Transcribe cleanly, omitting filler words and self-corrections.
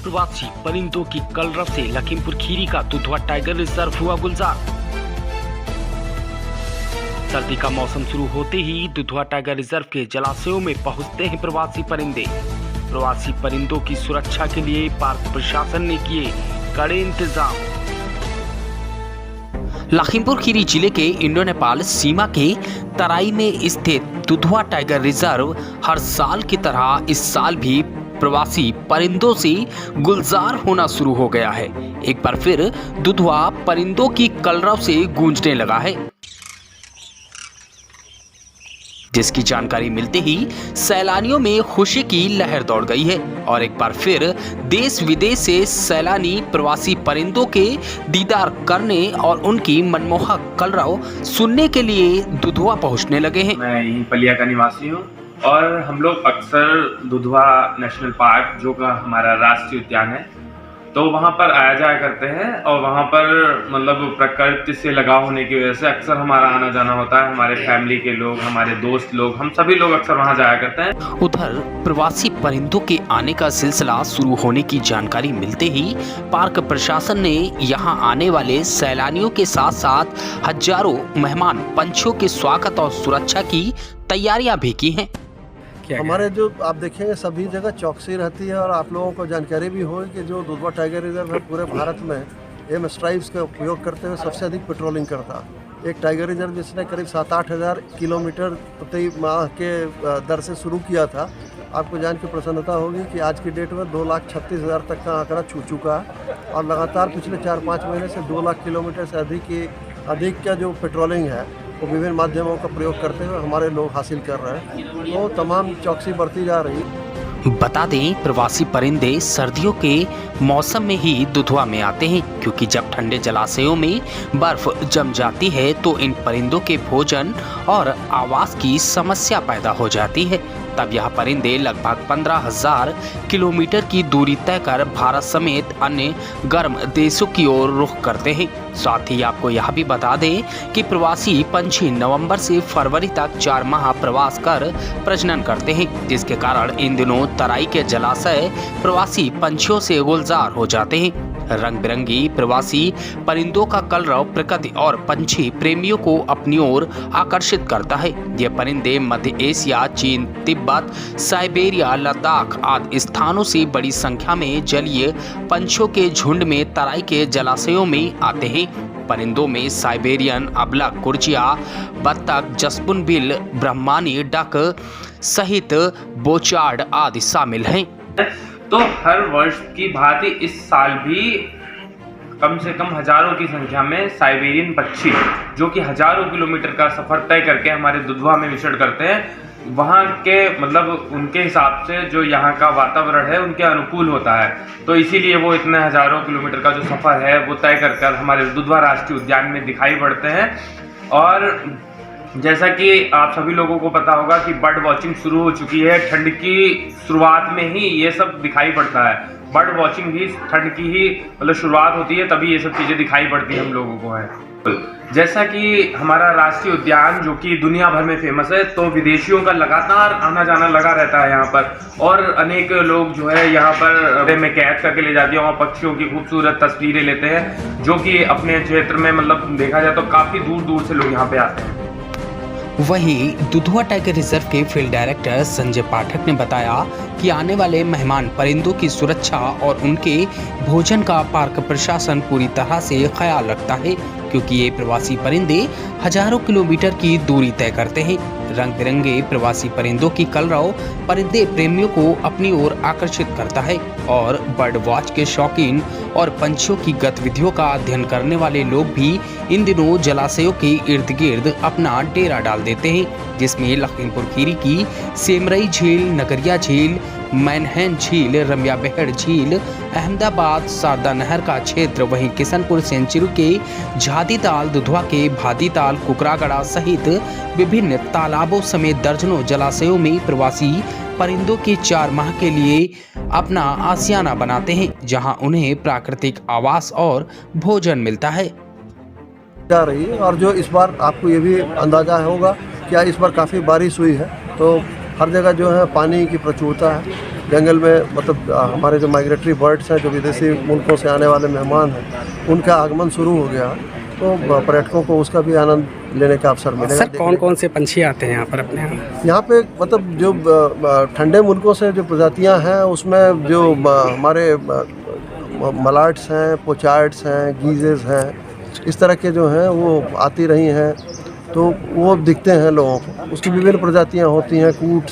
प्रवासी परिंदों की कलरव से लखीमपुर खीरी का दुधवा टाइगर रिजर्व हुआ गुलजार। सर्दी का मौसम शुरू होते ही दुधवा टाइगर रिजर्व के जलाशयों में पहुंचते हैं प्रवासी परिंदे। प्रवासी परिंदों की सुरक्षा के लिए पार्क प्रशासन ने किए कड़े इंतजाम। लखीमपुर खीरी जिले के इंडो नेपाल सीमा के तराई में स्थित दुधवा टाइगर रिजर्व हर साल की तरह इस साल भी प्रवासी परिंदों से गुलजार होना शुरू हो गया है। एक बार फिर दुधवा परिंदों की कलरव से गूंजने लगा है, जिसकी जानकारी मिलते ही सैलानियों में खुशी की लहर दौड़ गई है और एक बार फिर देश विदेश से सैलानी प्रवासी परिंदों के दीदार करने और उनकी मनमोहक कलरव सुनने के लिए दुधवा पहुंचने लगे हैं। मैं यहीं पलिया का निवासी हूं और हम लोग अक्सर दुधवा नेशनल पार्क, जो का हमारा राष्ट्रीय उद्यान है, तो वहाँ पर आया जाया करते हैं और वहाँ पर मतलब प्रकृति से लगाव होने की वजह से अक्सर हमारा आना जाना होता है। हमारे फैमिली के लोग, हमारे दोस्त लोग, हम सभी लोग अक्सर वहाँ जाया करते हैं। उधर प्रवासी परिंदों के आने का सिलसिला शुरू होने की जानकारी मिलते ही पार्क प्रशासन ने यहाँ आने वाले सैलानियों के साथ साथ हजारों मेहमान पंछियों के स्वागत और सुरक्षा की तैयारियां भी की हैं। हमारे जो आप देखेंगे सभी जगह चौकसी रहती है और आप लोगों को जानकारी भी हो कि जो दुधवा टाइगर रिजर्व है पूरे भारत में एम स्ट्राइप्स का उपयोग करते हुए सबसे अधिक पेट्रोलिंग करता है। एक टाइगर रिजर्व जिसने करीब 7-8 हज़ार किलोमीटर प्रति माह के दर से शुरू किया था। आपको जान के प्रसन्नता होगी कि आज की डेट में 2,36,000 तक का आंकड़ा छू चुका है और लगातार पिछले 4-5 महीने से 2 लाख किलोमीटर से अधिक का जो पेट्रोलिंग है वो विभिन्न माध्यमों का प्रयोग करते हुए हमारे लोग हासिल कर रहे हैं, तो तमाम चौकसी बढ़ती जा रही है। बता दें, प्रवासी परिंदे सर्दियों के मौसम में ही दुधवा में आते हैं, क्योंकि जब ठंडे जलाशयों में बर्फ जम जाती है तो इन परिंदों के भोजन और आवास की समस्या पैदा हो जाती है। तब यह परिंदे लगभग 15,000 किलोमीटर की दूरी तय कर भारत समेत अन्य गर्म देशों की ओर रुख करते हैं। साथ ही आपको यह भी बता दें कि प्रवासी पंछी नवंबर से फरवरी तक 4 माह प्रवास कर प्रजनन करते हैं, जिसके कारण इन दिनों तराई के जलाशय प्रवासी पंछियों से गुलजार हो जाते हैं। रंग बिरंगी प्रवासी परिंदों का कलरव प्रकृति और पंछी प्रेमियों को अपनी ओर आकर्षित करता है। ये परिंदे मध्य एशिया, चीन, तिब्बत, साइबेरिया, लद्दाख आदि स्थानों से बड़ी संख्या में जलीय पंछियों के झुंड में तराई के जलाशयों में आते हैं। परिंदों में साइबेरियन अबलख, कुर्चिया, बत्तख, जसपुनबिल, ब्रह्मानी डक सहित बोचार्ड आदि शामिल हैं। तो हर वर्ष की भांति इस साल भी कम से कम हजारों की संख्या में साइबेरियन पक्षी, जो कि हजारों किलोमीटर का सफर तय करके हमारे दुधवा में विचरण करते हैं, वहाँ के मतलब उनके हिसाब से जो यहाँ का वातावरण है उनके अनुकूल होता है, तो इसीलिए वो इतने हजारों किलोमीटर का जो सफर है वो तय कर हमारे दुधवा राष्ट्रीय उद्यान में दिखाई पड़ते हैं। और जैसा कि आप सभी लोगों को पता होगा कि बर्ड वॉचिंग शुरू हो चुकी है। ठंड की शुरुआत में ही ये सब दिखाई पड़ता है। बर्ड वॉचिंग भी ठंड की ही मतलब शुरुआत होती है, तभी ये सब चीज़ें दिखाई पड़ती है हम लोगों को है। जैसा कि हमारा राष्ट्रीय उद्यान जो कि दुनिया भर में फेमस है, तो विदेशियों का लगातार आना जाना लगा रहता है यहाँ पर, और अनेक लोग जो है यहाँ पर में कैद करके ले जाती है, वहाँ पक्षियों की खूबसूरत तस्वीरें लेते हैं, जो कि अपने क्षेत्र में मतलब देखा जाए तो काफ़ी दूर दूर से लोग यहाँ पे आते हैं। वहीं दुधवा टाइगर रिजर्व के फील्ड डायरेक्टर संजय पाठक ने बताया कि आने वाले मेहमान परिंदों की सुरक्षा और उनके भोजन का पार्क प्रशासन पूरी तरह से ख्याल रखता है, क्योंकि ये प्रवासी परिंदे हजारों किलोमीटर की दूरी तय करते हैं। रंग बिरंगे प्रवासी परिंदों की कलरव परिंदे प्रेमियों को अपनी ओर आकर्षित करता है और बर्ड वॉच के शौकीन और पंछियों की गतिविधियों का अध्ययन करने वाले लोग भी इन दिनों जलाशयों के इर्द गिर्द अपना डेरा डाल देते हैं, जिसमें लखीमपुर खीरी की सेमरई झील, नगरिया झील, मैनहैन झील, रमिया बहेड़ झील, अहमदाबाद शारदा नहर का क्षेत्र, वहीं किशनपुर सेंचुरी के झादीताल, दुधवा के भादीताल, कुकरागड़ा सहित विभिन्न तालाबों समेत दर्जनों जलाशयों में प्रवासी परिंदों के 4 माह के लिए अपना आशियाना बनाते हैं, जहां उन्हें प्राकृतिक आवास और भोजन मिलता है। जा रही है और जो इस बार आपको ये भी अंदाजा होगा क्या इस बार काफ़ी बारिश हुई है, तो हर जगह जो है पानी की प्रचुरता है जंगल में मतलब हमारे जो माइग्रेटरी बर्ड्स हैं, जो विदेशी मुल्कों से आने वाले मेहमान हैं, उनका आगमन शुरू हो गया, तो पर्यटकों को उसका भी आनंद लेने का अवसर मिलेगा। सर कौन कौन से पंछी आते हैं यहाँ पर अपने यहाँ? यहाँ पे मतलब जो ठंडे मुल्कों से जो प्रजातियाँ हैं, उसमें जो हमारे मलाट्स हैं, पोचार्ड्स हैं, गीजेस हैं, इस तरह के जो हैं वो आती रही हैं, तो वो दिखते हैं लोगों को। उसकी विभिन्न प्रजातियाँ होती हैं, कूट